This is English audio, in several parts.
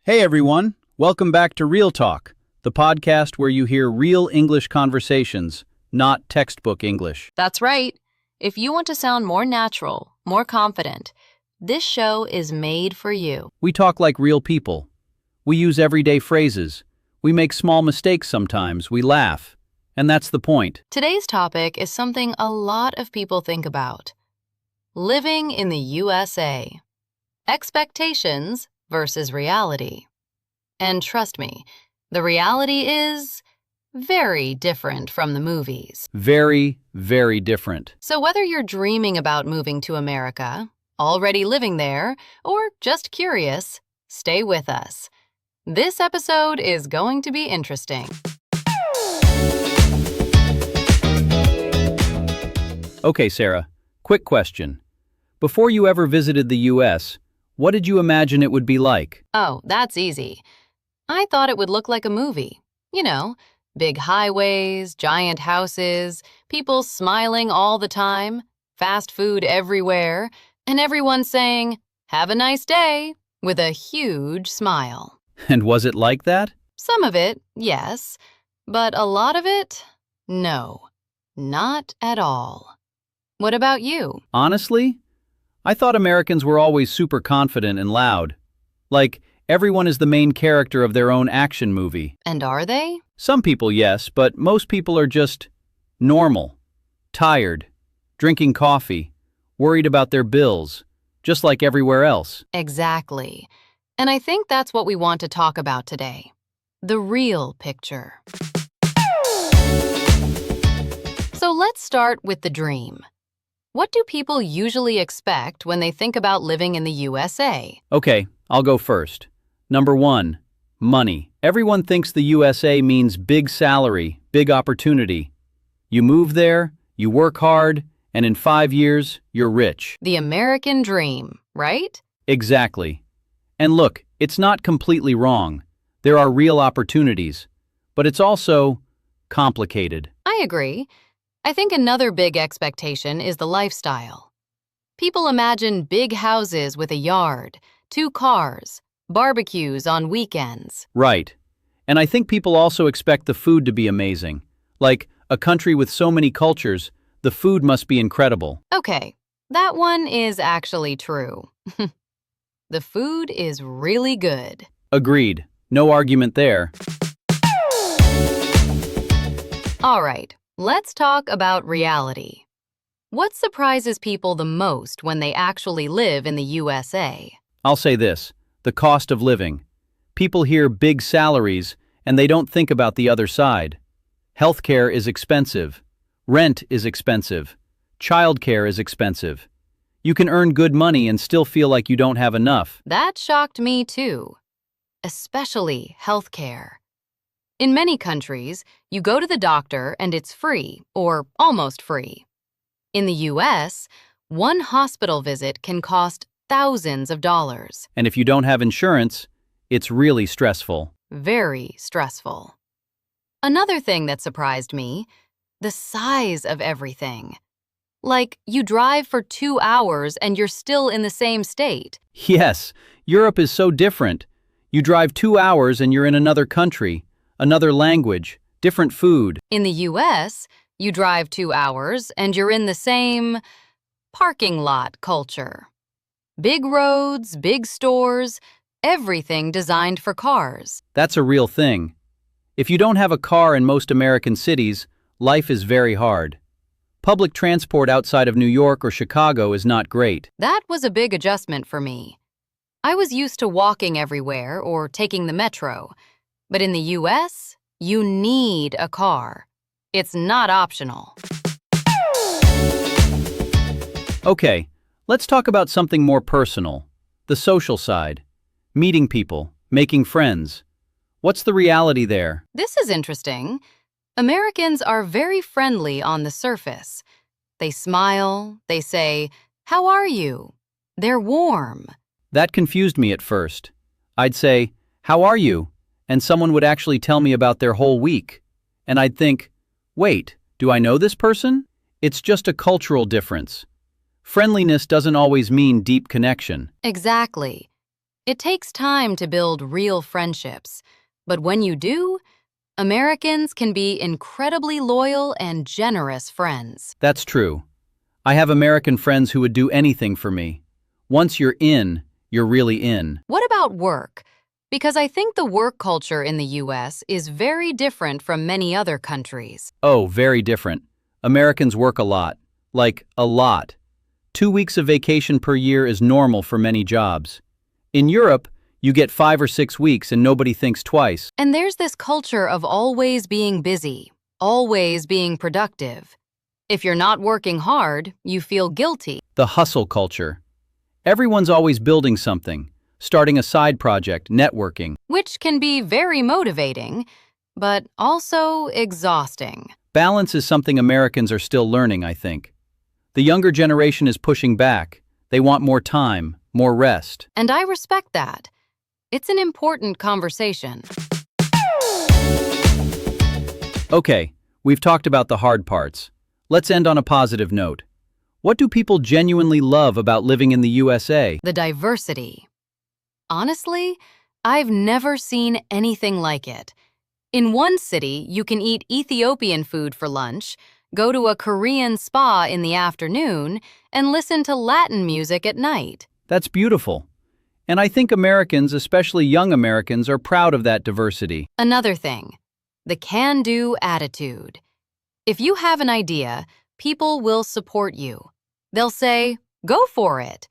Hey everyone, welcome back to Real Talk, the podcast where you hear real English conversations, not textbook English. That's right. If you want to sound more natural, more confident, this show is made for you. We talk like real people. We use everyday phrases. We make small mistakes sometimes. We laugh. And that's the point. Today's topic is something a lot of people think about. Living in the USA. Expectations versus reality. And trust me, the reality is very different from the movies. Very, very different. So whether you're dreaming about moving to America, already living there, or just curious, stay with us. This episode is going to be interesting. Okay, Sarah, quick question. Before you ever visited the US, what did you imagine it would be like? Oh, that's easy. I thought it would look like a movie. You know, big highways, giant houses, people smiling all the time, fast food everywhere, and everyone saying, "Have a nice day," with a huge smile. And was it like that? Some of it, yes, but a lot of it, no, not at all. What about you? Honestly, I thought Americans were always super confident and loud. Like, everyone is the main character of their own action movie. And are they? Some people, yes, but most people are just normal, tired, drinking coffee, worried about their bills, just like everywhere else. Exactly. And I think that's what we want to talk about today. The real picture. So let's start with the dream. What do people usually expect when they think about living in the USA? Okay, I'll go first. Number 1, money. Everyone thinks the USA means big salary, big opportunity. You move there, you work hard, and in 5 years, you're rich. The American dream, right? Exactly. And look, it's not completely wrong. There are real opportunities, but it's also complicated. I agree. I think another big expectation is the lifestyle. People imagine big houses with a yard, 2 cars, barbecues on weekends. Right. And I think people also expect the food to be amazing. Like, a country with so many cultures, the food must be incredible. Okay, that one is actually true. The food is really good. Agreed. No argument there. All right, let's talk about reality. What surprises people the most when they actually live in the USA? I'll say this, the cost of living. People hear big salaries, and they don't think about the other side. Healthcare is expensive. Rent is expensive. Childcare is expensive. You can earn good money and still feel like you don't have enough. That shocked me too, especially healthcare. In many countries, you go to the doctor and it's free, or almost free. In the US, one hospital visit can cost thousands of dollars. And if you don't have insurance, it's really stressful. Very stressful. Another thing that surprised me, the size of everything. Like, you drive for 2 hours and you're still in the same state. Yes, Europe is so different. You drive 2 hours and you're in another country, another language, different food. In the US, you drive 2 hours and you're in the same parking lot culture. Big roads, big stores, everything designed for cars. That's a real thing. If you don't have a car in most American cities, life is very hard. Public transport outside of New York or Chicago is not great. That was a big adjustment for me. I was used to walking everywhere or taking the metro. But in the US, you need a car. It's not optional. Okay, let's talk about something more personal, the social side. Meeting people, making friends. What's the reality there? This is interesting. Americans are very friendly on the surface. They smile, they say, "How are you?" They're warm. That confused me at first. I'd say, "How are you?" And someone would actually tell me about their whole week. And I'd think, wait, do I know this person? It's just a cultural difference. Friendliness doesn't always mean deep connection. Exactly. It takes time to build real friendships, but when you do, Americans can be incredibly loyal and generous friends. That's true. I have American friends who would do anything for me. Once you're in, you're really in. What about work? Because I think the work culture in the US is very different from many other countries. Oh, very different. Americans work a lot. Like, a lot. 2 weeks of vacation per year is normal for many jobs. In Europe, you get 5 or 6 weeks and nobody thinks twice. And there's this culture of always being busy, always being productive. If you're not working hard, you feel guilty. The hustle culture. Everyone's always building something, starting a side project, networking. Which can be very motivating, but also exhausting. Balance is something Americans are still learning, I think. The younger generation is pushing back. They want more time, more rest. And I respect that. It's an important conversation. Okay, we've talked about the hard parts. Let's end on a positive note. What do people genuinely love about living in the USA? The diversity. Honestly, I've never seen anything like it. In one city, you can eat Ethiopian food for lunch, go to a Korean spa in the afternoon, and listen to Latin music at night. That's beautiful. And I think Americans, especially young Americans, are proud of that diversity. Another thing, the can-do attitude. If you have an idea, people will support you. They'll say, "Go for it."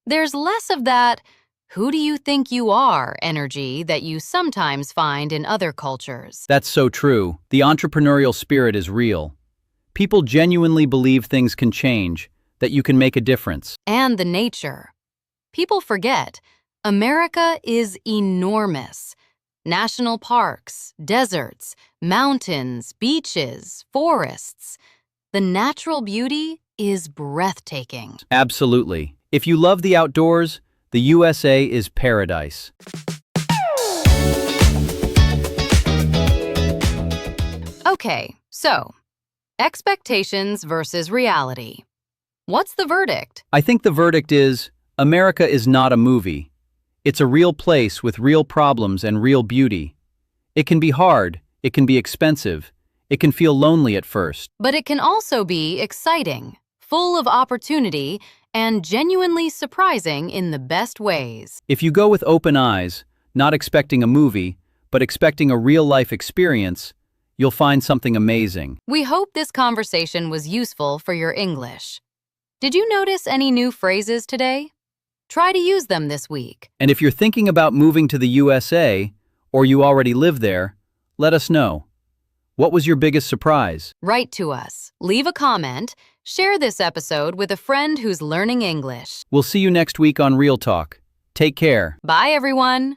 There's less of that, "Who do you think you are?" energy that you sometimes find in other cultures. That's so true. The entrepreneurial spirit is real. People genuinely believe things can change, that you can make a difference. And the nature. People forget, America is enormous. National parks, deserts, mountains, beaches, forests. The natural beauty is breathtaking. Absolutely. If you love the outdoors, the USA is paradise. Okay, so, expectations versus reality. What's the verdict? I think the verdict is, America is not a movie. It's a real place with real problems and real beauty. It can be hard, it can be expensive, it can feel lonely at first. But it can also be exciting, full of opportunity, and genuinely surprising in the best ways. If you go with open eyes, not expecting a movie, but expecting a real-life experience, you'll find something amazing. We hope this conversation was useful for your English. Did you notice any new phrases today? Try to use them this week. And if you're thinking about moving to the USA, or you already live there, let us know. What was your biggest surprise? Write to us, leave a comment, share this episode with a friend who's learning English. We'll see you next week on Real Talk. Take care. Bye, everyone.